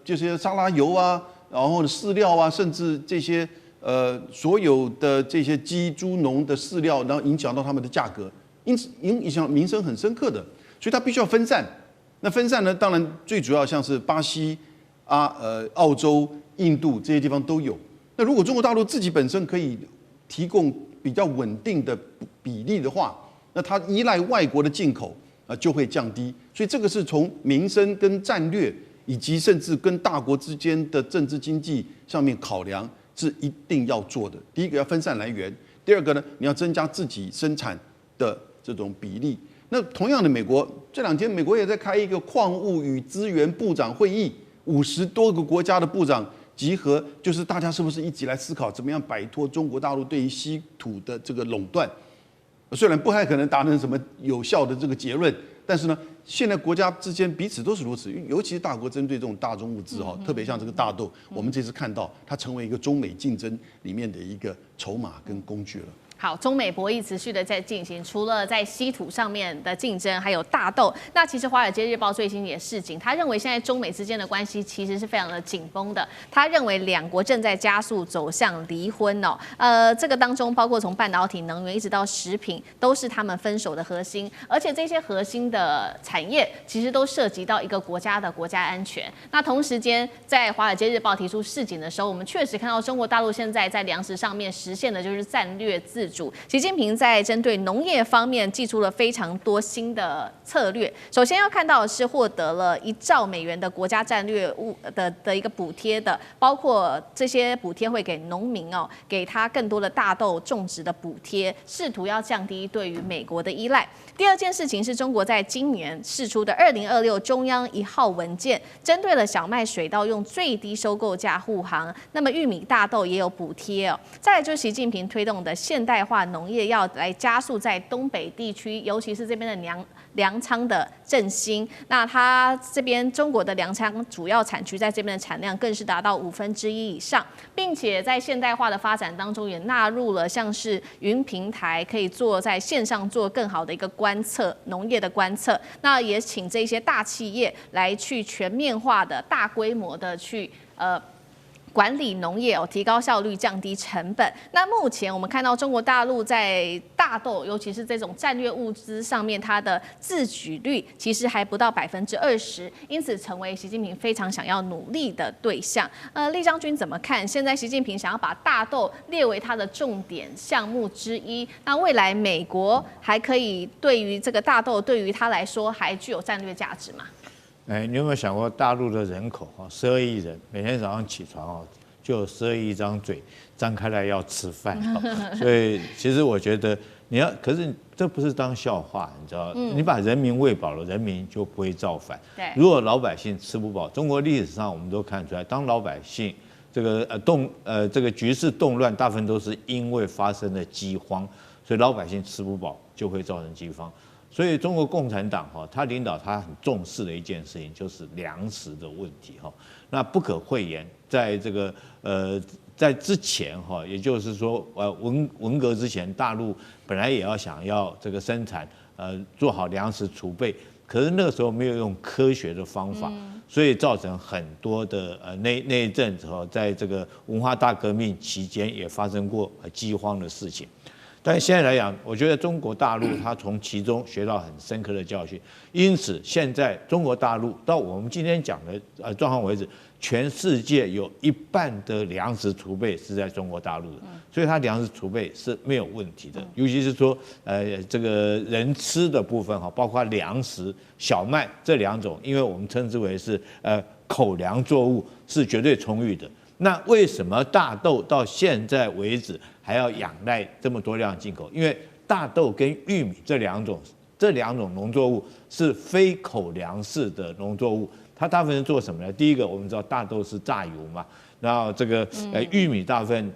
這些沙拉油啊，然後飼料啊，甚至這些。所有的這些雞、豬、農的飼料，然後影響到他們的價格，因此影響民生很深刻的，所以它必須要分散。那分散呢，當然最主要像是巴西澳洲、印度這些地方都有。那如果中國大陸自己本身可以提供比較穩定的比例的話，那它依賴外國的進口就會降低。所以這個是從民生跟戰略，以及甚至跟大國之間的政治經濟上面考量。是一定要做的。第一個要分散來源，第二個呢，你要增加自己生產的這種比例。那同樣的，美國這2天，美國也在開一個礦物與資源部長會議，50多個國家的部長集合，就是大家是不是一起來思考，怎麼樣擺脫中國大陸對於稀土的這個壟斷？雖然不太可能達成什麼有效的這個結論，但是呢，現在國家之間彼此都是如此，尤其是大國針對這種大宗物資特別像這個大豆，我們這次看到它成為一個中美競爭裡面的一個籌碼跟工具了。好，中美博弈持續的在進行，除了在稀土上面的競爭，還有大豆。那其實《華爾街日報》最新也示警，他認為現在中美之間的關係其實是非常的緊繃的。他認為兩國正在加速走向離婚哦。這個當中包括從半導體、能源一直到食品，都是他們分手的核心。而且這些核心的產業其實都涉及到一個國家的國家安全。那同時間，在《華爾街日報》提出示警的時候，我們確實看到中國大陸現在在糧食上面實現的就是戰略自主。習近平在針對農業方面祭出了非常多新的策略。首先要看到的是獲得了1兆美元的國家戰略物的一個補貼的，包括這些補貼會給農民哦，給他更多的大豆種植的補貼，試圖要降低對於美國的依賴。第二件事情是中國在今年釋出的2026中央1號文件，針對了小麥、水稻用最低收購價護航，那麼玉米、大豆也有補貼哦。再來就是習近平推動的現代化農業要來加速在東北地區，尤其是這邊的糧倉的振興。那它這邊中國的糧倉主要產區在這邊的產量更是達到1/5以上，並且在現代化的發展當中也納入了像是雲平台，可以做在線上做更好的一個觀測農業的觀測。那也請這些大企業來去全面化的大規模的去管理農業哦，提高效率，降低成本。那目前我們看到中國大陸在大豆，尤其是這種戰略物資上面，它的自給率其實還不到20%，因此成為習近平非常想要努力的對象。酈將軍怎麼看？現在習近平想要把大豆列為他的重點項目之一，那未來美國還可以對於這個大豆，對於他來說還具有戰略價值嗎？你有沒有想過，大陸的人口12億人，每天早上起床就有12億張嘴張開來要吃飯，所以其實我覺得你要，可是這不是當笑話，你知道，你把人民餵飽了，人民就不會造反。如果老百姓吃不飽，中國歷史上我們都看出來，當老百姓這個局勢動亂，大部分都是因為發生了饑荒，所以老百姓吃不飽就會造成饑荒。所以中國共產黨他領導他很重視的一件事情就是糧食的問題那不可諱言，在這個在之前也就是說文革之前，大陸本來也要想要這個生產做好糧食儲備，可是那個時候沒有用科學的方法，所以造成很多的那一陣子在這個文化大革命期間也發生過饑荒的事情。但現在來講，我覺得中國大陸它從其中學到很深刻的教訓，因此現在中國大陸到我們今天講的狀況為止，全世界有1半的糧食儲備是在中國大陸的，所以它糧食儲備是沒有問題的，尤其是說這個人吃的部分包括糧食、小麥這2種，因為我們稱之為是口糧作物，是絕對充裕的。那為什麼大豆到現在為止還要仰賴這麼多量進口？因為大豆跟玉米這兩種農作物是非口糧式的農作物，它大部分是做什麼呢？第一個，我們知道大豆是榨油嘛，然後這個玉米大部分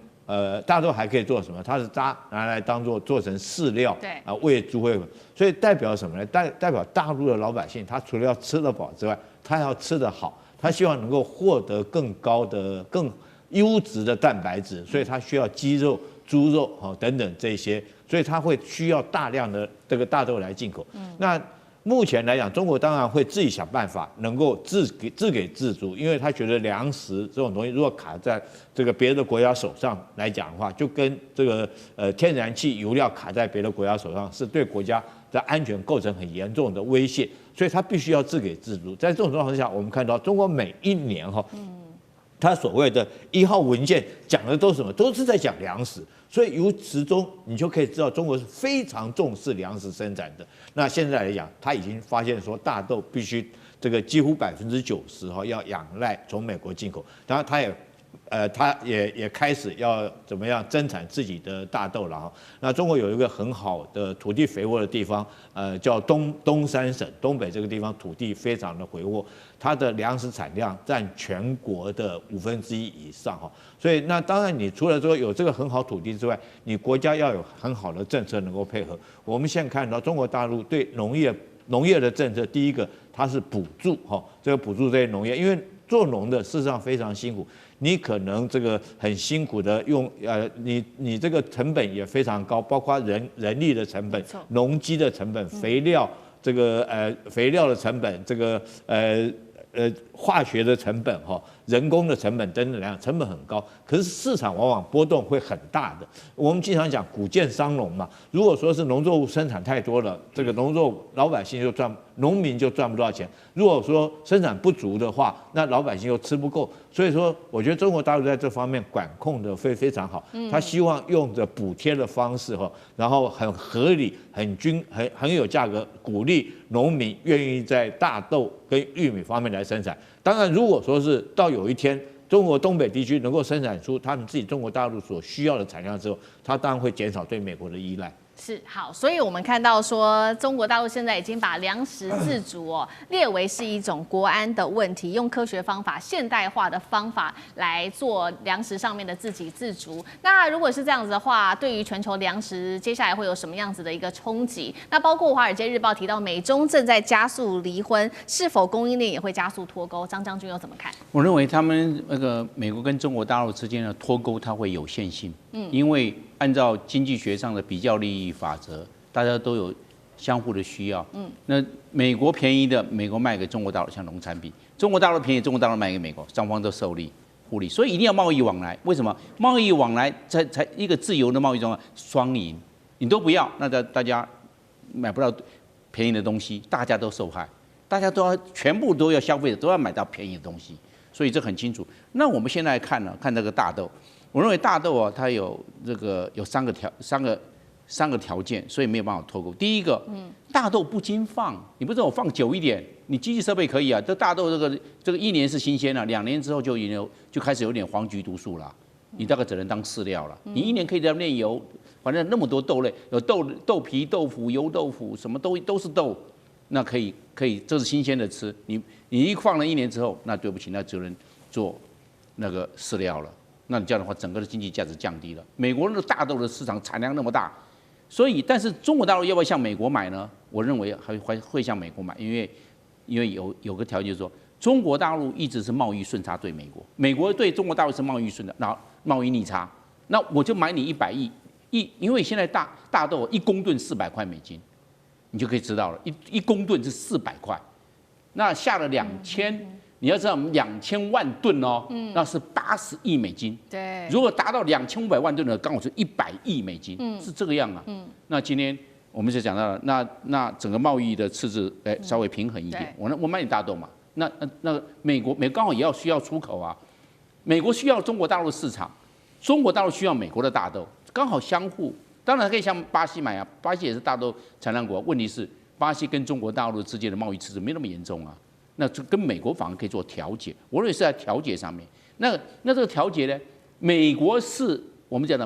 大豆還可以做什麼？它是拿來做成飼料，餵豬餵。所以代表什麼呢？代表大陸的老百姓，他除了要吃得飽之外，他要吃得好。他希望能夠獲得更高的、更優質的蛋白質，所以他需要雞肉、豬肉等等這些，所以他會需要大量的這個大豆來進口。那目前來講，中國當然會自己想辦法能夠自給自足，因為他覺得糧食這種東西如果卡在這個別的國家手上來講的話，就跟這個天然氣、油料卡在別的國家手上，是對國家的安全構成很嚴重的威脅。所以他必須要自給自足。在這種狀況下，我們看到中國每一年他所謂的1號文件講的都是什麼？都是在講糧食。所以由此中你就可以知道，中國是非常重視糧食生產的。那現在來講，他已經發現說大豆必須這個幾乎90%要仰賴從美國進口。當然他也開始要怎麼樣增產自己的大豆了。那中國有一個很好的土地肥沃的地方，叫東三省，東北這個地方土地非常的肥沃，它的糧食產量占全國的1/5以上。所以那當然你除了說有這個很好土地之外，你國家要有很好的政策能夠配合。我們現在看到中國大陸對農業的政策，第一個它是補助這個補助這些農業，因為做農的事實上非常辛苦，你可能這個很辛苦的用你這個成本也非常高，包括人力的成本、農機的成本、肥料这个肥料的成本，这个化学的成本哈，人工的成本等等两成本很高，可是市场往往波动会很大的。我们经常講谷賤傷農嘛，如果說是農作物生產太多了，這個老百姓農民就賺不到錢；如果說生產不足的話，那老百姓又吃不夠。所以說，我覺得中國大陸在這方面管控的非常好，他希望用着補貼的方式哈，然後很合理、很有價格，鼓勵農民願意在大豆跟玉米方面來生產。當然，如果說是到有一天中國東北地區能夠生產出他們自己中國大陸所需要的產量之後，它當然會減少對美國的依賴。是好，所以我們看到說，中國大陸現在已經把糧食自主列為是一種國安的問題，用科學方法、現代化的方法來做糧食上面的自給自足。那如果是這樣子的話，對於全球糧食接下來會有什麼樣子的一個衝擊？那包括《華爾街日報》提到，美中正在加速離婚，是否供應鏈也會加速脫鈎？張將軍又怎麼看？我認為他們那個美國跟中國大陸之間的脫鈎，它會有限性，因為按照經濟學上的比較利益法則，大家都有相互的需要。那美國便宜的，美國賣給中國大陸，像農產品；中國大陸便宜，中國大陸賣給美國，雙方都受利互利。所以一定要貿易往來。為什麼？貿易往來才一個自由的貿易中雙贏，你都不要，那大家買不到便宜的東西，大家都受害，大家全部都要消費者都要買到便宜的東西，所以這很清楚。那我們現在看這個大豆。我認為大豆啊，它有三個條件，所以沒有辦法脫鈎。第一個，大豆不經放，你不是我放久一點，你機器設備可以啊。這大豆這個1年是新鮮了，2年之後就開始有點黃菊毒素了，你大概只能當飼料了。你1年可以在那煉油，反正那麼多豆類，有豆皮、豆腐、油豆腐，什麼都是豆，那可以，這是新鮮的吃。你一放了1年之後，那對不起，那只能做那個飼料了。那你這樣的話，整個的經濟價值降低了。美國的大豆的市場產量那麼大，所以但是中國大陸要不要向美國買呢？我認為會向美國買，因為有個條件就是說，中國大陸一直是貿易順差對美國，美國對中國大陸是貿易順差，然後貿易逆差，那我就買你100億，因為現在大豆1公噸400塊美金，你就可以知道了，一公噸是400塊，那下了2000。你要知道，我們2000萬噸哦，那是80億美金。對，如果達到2500萬噸的，剛好是100億美金，是這個樣啊。那今天我們就講到了，那整個貿易的赤字，稍微平衡一點。我賣你大豆嘛，那美國剛好也需要出口啊，美國需要中國大陸的市場，中國大陸需要美國的大豆，剛好相互。當然可以向巴西買啊，巴西也是大豆產量國，問題是巴西跟中國大陸之間的貿易赤字沒那麼嚴重啊。那就跟美國反而可以做調節，我認為是在調節上面。那這個調節呢？美國是我們講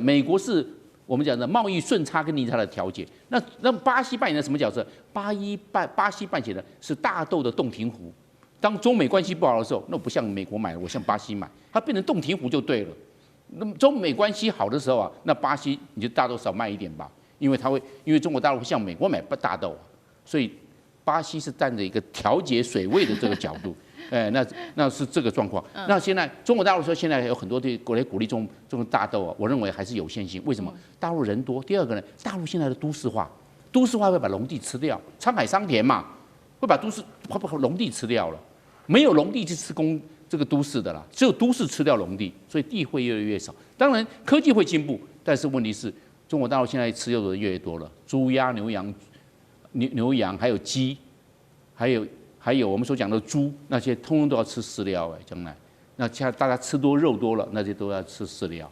的貿易順差跟逆差的調節。那巴西扮演的什麼角色？巴西扮演的是大豆的洞庭湖。當中美關係不好的時候，那我不向美國買，我向巴西買，它變成洞庭湖就對了。那麼中美關係好的時候啊，那巴西你就大豆少賣一點吧，因為中國大陸會向美國買大豆，所以。巴西是站着一個調節水位的這個角度，那是這個狀況。那現在中國大陸說現在有很多對國內鼓勵種大豆啊，我認為還是有限性。為什麼？大陸人多。第二個呢，大陸現在的都市化會把農地吃掉，滄海桑田嘛，會把農地吃掉了。沒有農地去吃這個都市的啦，只有都市吃掉農地，所以地會越來越少。當然科技會進步，但是問題是中國大陸現在吃肉的人越來越多了，豬鴨牛羊還有雞，還有我們所講的豬，那些通通都要吃飼料將來，那現在大家吃多肉多了，那些都要吃飼料，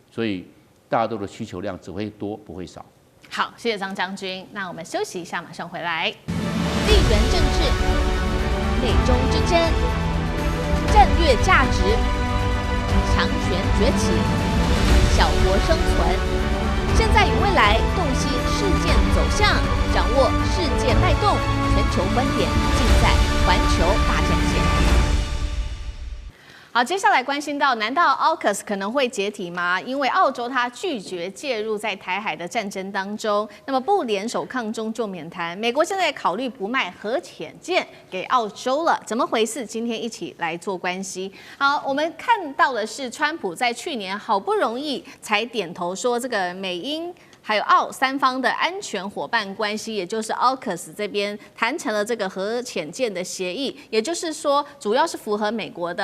所以大豆的需求量只會多不會少。好，謝謝張將軍。那我們休息一下，馬上回來。地緣政治、美中之爭、戰略價值、強權崛起、小國生存，現在與未來，洞悉事件走向，掌握世界脈動，全球觀點盡在環球大戰線。好，接下來關心到，難道 AUKUS 可能會解體嗎？因為澳洲它拒絕介入在台海的戰爭當中，那麼不聯手抗中就免談。美國現在考慮不賣核潛艦給澳洲了，怎麼回事？今天一起來做關係。好，我們看到的是川普在去年好不容易才點頭說這個美英還有澳三方的安全夥伴關係，也就是 AUKUS 這邊談成了這個核潛艦的協議，也就是說，主要是符合美國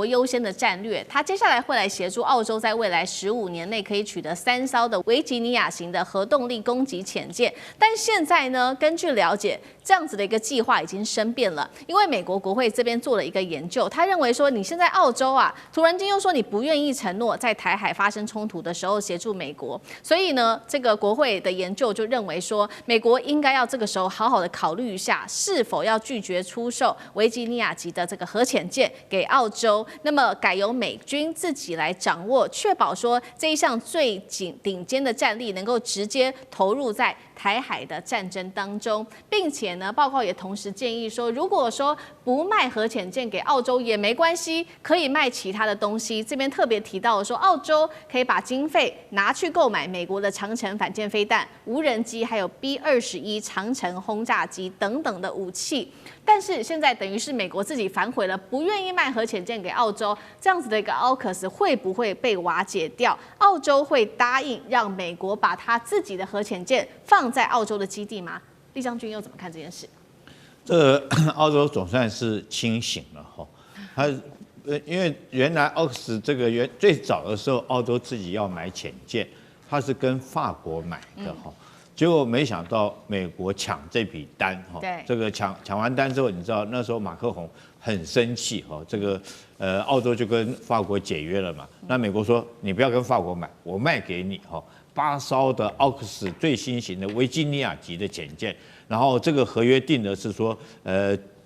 優先的戰略。他接下來會來協助澳洲在未來15年內可以取得3艘的維吉尼亞型的核動力攻擊潛艦。但現在呢，根據了解，這樣子的一個計劃已經生變了，因為美國國會這邊做了一個研究，他認為說，你現在澳洲啊，突然間又說你不願意承諾在台海發生衝突的時候協助美國，所以呢，這個國會的研究就認為說，美國應該要這個時候好好的考慮一下，是否要拒絕出售維吉尼亞級的這個核潛艦給澳洲，那麼改由美軍自己來掌握，確保說這一項最頂尖的戰力能夠直接投入在台海的戰爭當中，並且呢，報告也同時建議說，如果說不賣核潛艦給澳洲也沒關係，可以賣其他的東西。這邊特別提到說，澳洲可以把經費拿去購買美國的長程反艦飛彈、無人機，還有 B-21長程轟炸機等等的武器。但是現在等於是美國自己反悔了，不願意賣核潛艦給澳洲，這樣子的一個 AUKUS 會不會被瓦解掉？澳洲會答應讓美國把他自己的核潛艦放在澳洲的基地嗎？酈將軍又怎麼看這件事？澳洲總算是清醒了哈，他因為原來 AUKUS 這個最早的時候，澳洲自己要買潛艦，他是跟法國買的哈。結果沒想到美國搶這筆單哈，這個搶完單之後，你知道那時候馬克宏很生氣哈，這個澳洲就跟法國解約了嘛。那美國說你不要跟法國買，我賣給你哈，8艘的 AUKUS 最新型的維吉尼亞級的潛艦，然後這個合約定的是說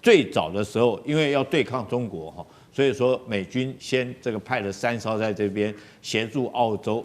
最早的時候因為要對抗中國哈。所以說，美軍先這個派了3艘在這邊協助澳洲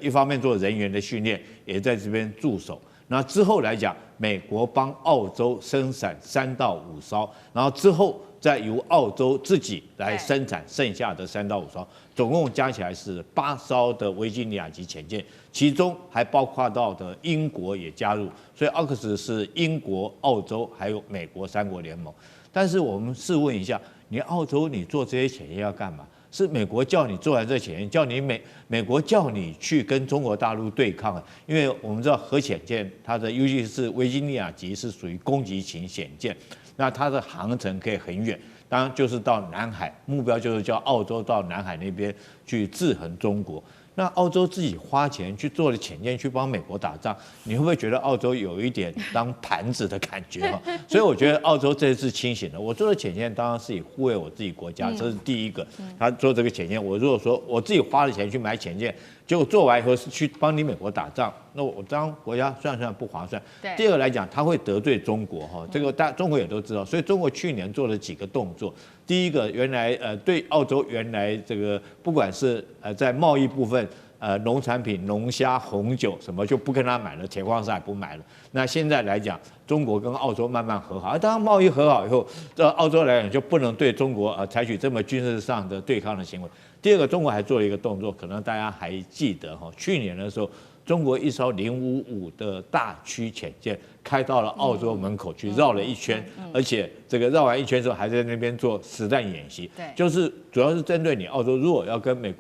一方面做人員的訓練，也在這邊駐守。那之後來講，美國幫澳洲生產3到5艘，然後之後再由澳洲自己來生產剩下的3到5艘，總共加起來是8艘的維吉尼亞級潛艦，其中還包括到的英國也加入，所以 AUKUS 是英國、澳洲還有美國3國聯盟。但是我們試問一下，你澳洲你做這些潛艦要幹嘛？是美國叫你做完這潛艦，叫你美國叫你去跟中國大陸對抗啊？因為我們知道核潛艦它的尤其是維吉尼亞級是屬於攻擊型潛艦，那它的航程可以很遠，當然就是到南海，目標就是叫澳洲到南海那邊去制衡中國。那澳洲自己花錢去做了潛艦去幫美國打仗，你会不會覺得澳洲有一點當盤子的感覺哈？所以我覺得澳洲這次清醒了。我做的潛艦當然是以護衛我自己國家，這是第一個。他做這個潛艦，我如果說我自己花了錢去買潛艦，結果做完以後是去幫你美國打仗，那我當國家算不划算。第二個來講，他會得罪中國哈，這個中國也都知道，所以中國去年做了幾個動作。第一個，原來對澳洲原來這個不管是在貿易部分，農產品、龍蝦、紅酒什麼就不跟他買了，鐵礦石也不買了。那現在來講，中國跟澳洲慢慢和好，當然貿易和好以後，這澳洲來講就不能對中國採取這麼軍事上的對抗的行為。第二個，中國還做了一個動作，可能大家還記得哈，去年的時候，中國一艘055的大驅潛艦開到了澳洲門口去繞了一圈，而且這個繞完一圈之後還在那邊做實彈演習，就是主要是針對你澳洲，如果要跟美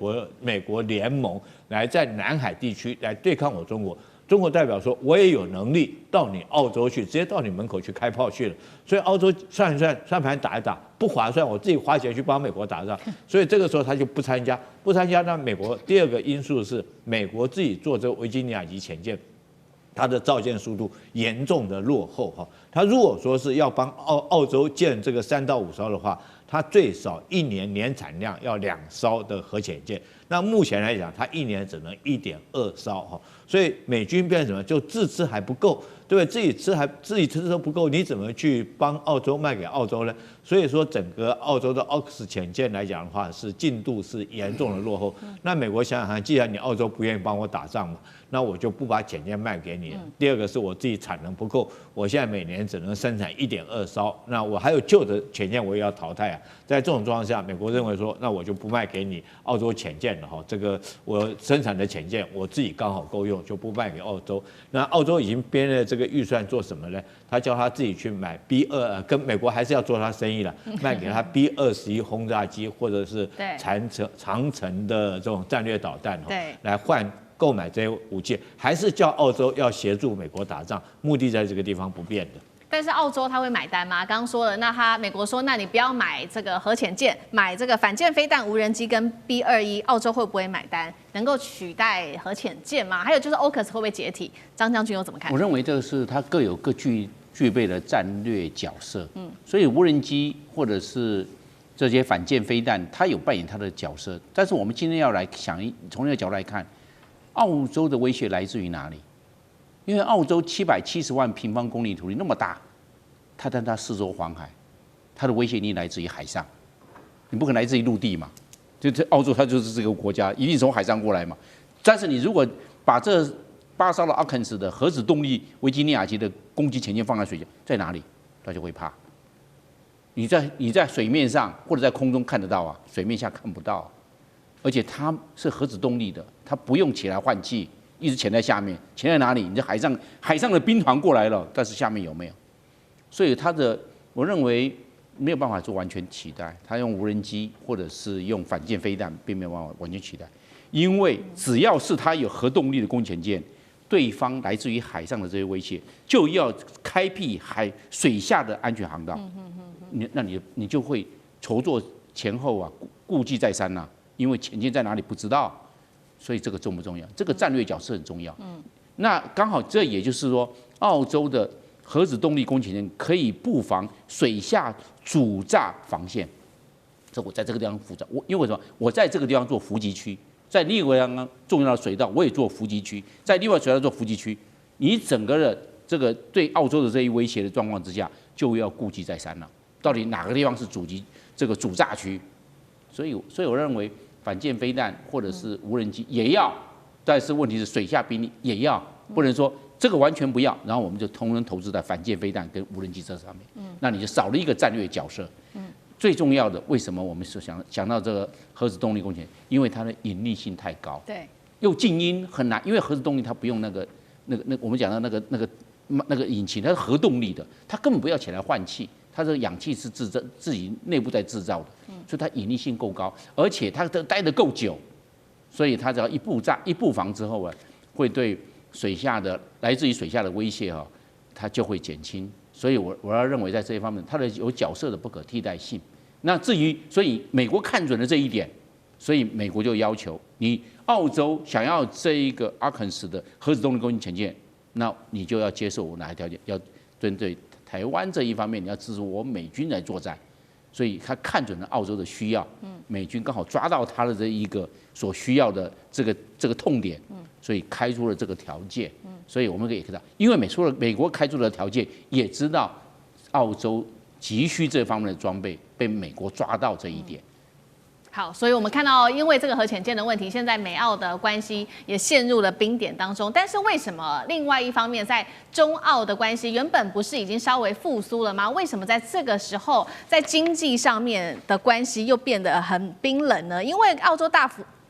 國聯盟來在南海地區來對抗我中國。中國代表說，我也有能力到你澳洲去，直接到你門口去開炮去了。所以澳洲算一算，算盤打一打，不划算，我自己花錢去幫美國打仗，所以這個時候他就不參加。不參加，那美國第二個因素是，美國自己做這個維吉尼亞級潛艦，它的造艦速度嚴重的落後哈。他如果說是要幫澳洲建這個3到5艘的話，它最少1年年產量要2艘的核潛艦。那目前來講，它一年只能1.2艘哈，所以美軍變成什麼？就自吃還不夠，對不对？自己吃都不夠，你怎麼去幫澳洲賣給澳洲呢？所以說，整個澳洲的奧克斯潛艦來講的話，是進度是嚴重的落後。那美國想想看，既然你澳洲不願意幫我打仗嘛，那我就不把潛艦賣給你了。第二個是我自己產能不夠，我現在每年只能生產1.2艘，那我還有舊的潛艦我也要淘汰啊。在這種狀況下，美國認為說，那我就不賣給你澳洲潛艦了哈。這個我生產的潛艦我自己剛好夠用，就不賣給澳洲。那澳洲已經編了這個預算做什麼呢？他叫他自己去買 B2，跟美國還是要做他生意了，賣給他 B21轟炸機或者是長程的這種戰略導彈來換購買這些武器，還是叫澳洲要協助美國打仗，目的在這個地方不變的。但是澳洲他會買單嗎？剛剛說了，那美國說，那你不要買這個核潛艦，買這個反艦飛彈、無人機跟 B21，澳洲會不會買單？能夠取代核潛艦嗎？還有就是 AUKUS 會不會解體？張將軍又怎麼看？我認為這個是它各有各具備的戰略角色，所以無人機或者是這些反艦飛彈，它有扮演它的角色。但是我們今天要来想，從那個角度來看，澳洲的威脅來自於哪裡？因為澳洲770萬平方公里土地那麼大，但它四周環海，它的威脅一定來自於海上，你不可能來自於陸地嘛。就这澳洲它就是这個國家，一定從海上過來嘛。但是你如果把這8艘的阿肯斯的核子動力維吉尼亞級的攻擊潛艦放在水下，在哪裡，他就會怕。你在水面上或者在空中看得到啊，水面下看不到。而且它是核子動力的，它不用起來換氣。一直潛在下面，潛在哪裡？你這海上的兵團過來了，但是下面有沒有？所以我認為沒有辦法做完全取代。他用無人機或者是用反艦飛彈，並沒有辦法完全取代，因為只要是他有核動力的攻擊潛艦，對方來自於海上的這些威脅，就要開闢水下的安全航道。你就會籌措前後啊，顧忌再三啊，因為潛艦在哪裡不知道。所以這個重不重要？這個戰略角色很重要。那剛好這也就是說，澳洲的核子動力攻擊艦可以布防水下主炸防線。這我在這個地方負責，因為為什麼？我在這個地方做伏擊區，在另一個地方重要的水道我也做伏擊區，在另外水道做伏擊區。你整個的這個對澳洲的這一威脅的狀況之下，就要顧忌再三了。到底哪個地方是主炸區？所以我認為。反艦飛彈或者是無人機也要，但是問題是水下兵力也要，不能說這個完全不要，然後我們就通通投資在反艦飛彈跟無人機這上面，那你就少了一個戰略角色。最重要的，為什麼我們是想到這個核子動力攻擊？因為它的隱匿性太高，對，又靜音很難，因為核子動力它不用那個我們講到那個引擎，它是核動力的，它根本不要起來換氣。它的氧氣是自己內部在製造的，所以它隱匿性夠高，而且它待得夠久，所以它只要一布防之後啊，會對來自於水下的威脅哈，它就會減輕。所以我要認為在這一方面，它的有角色的不可替代性。那至於所以美國看準了這一點，所以美國就要求你澳洲想要這一個阿肯斯的核子動力攻擊潛艦，那你就要接受我哪一條件，要針對台灣這一方面，你要支持我美軍來作戰，所以他看準了澳洲的需要，美軍剛好抓到他的這一個所需要的這個痛點，所以開出了這個條件，所以我們可以看到，因為美國開出的條件，也知道澳洲急需這方面的裝備，被美國抓到這一點。好，所以我們看到，因為這個核潛艦的問題，現在美澳的關係也陷入了冰點當中。但是為什麼另外一方面，在中澳的關係原本不是已經稍微復甦了嗎？為什麼在這個時候，在經濟上面的關係又變得很冰冷呢？因為澳洲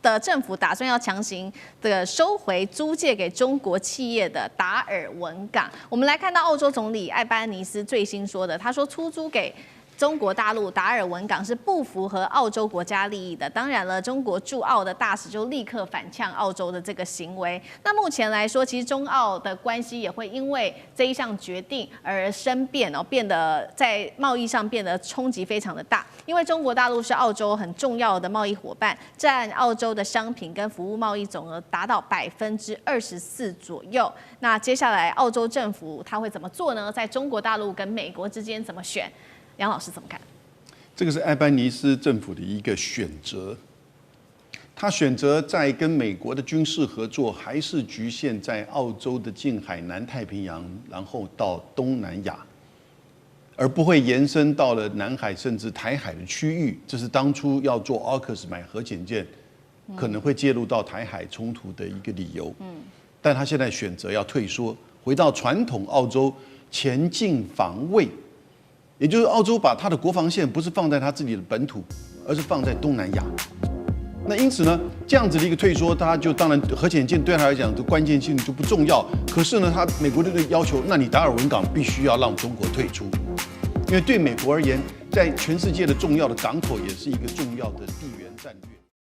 的政府打算要強行的收回租借給中國企業的達爾文港。我們來看到澳洲總理艾班尼斯最新說的，他說出租給中國大陸達爾文港是不符合澳洲國家利益的。當然了，中國駐澳的大使就立刻反嗆澳洲的這個行為。那目前來說，其實中澳的關係也會因為這一項決定而生變哦，變得在貿易上變得衝擊非常的大。因為中國大陸是澳洲很重要的貿易夥伴，佔澳洲的商品跟服務貿易總額達到24%左右。那接下來澳洲政府他會怎麼做呢？在中國大陸跟美國之間怎麼選？楊老師怎麼看？這個是艾班尼斯政府的一個選擇。他選擇在跟美國的軍事合作，還是局限在澳洲的近海、南太平洋，然後到東南亞，而不會延伸到了南海甚至台海的區域。這是當初要做 AUKUS 買核潛艦，可能會介入到台海衝突的一個理由。但他現在選擇要退縮，回到傳統澳洲前進防衛，也就是澳洲把他的國防線不是放在他自己的本土，而是放在東南亞。那因此呢，這樣子的一個退縮，他就當然核潛艦對他來講的關鍵性就不重要。可是呢，美國的要求，那你達爾文港必須要讓中國退出，因為對美國而言，在全世界的重要的港口也是一個重要的地緣戰略。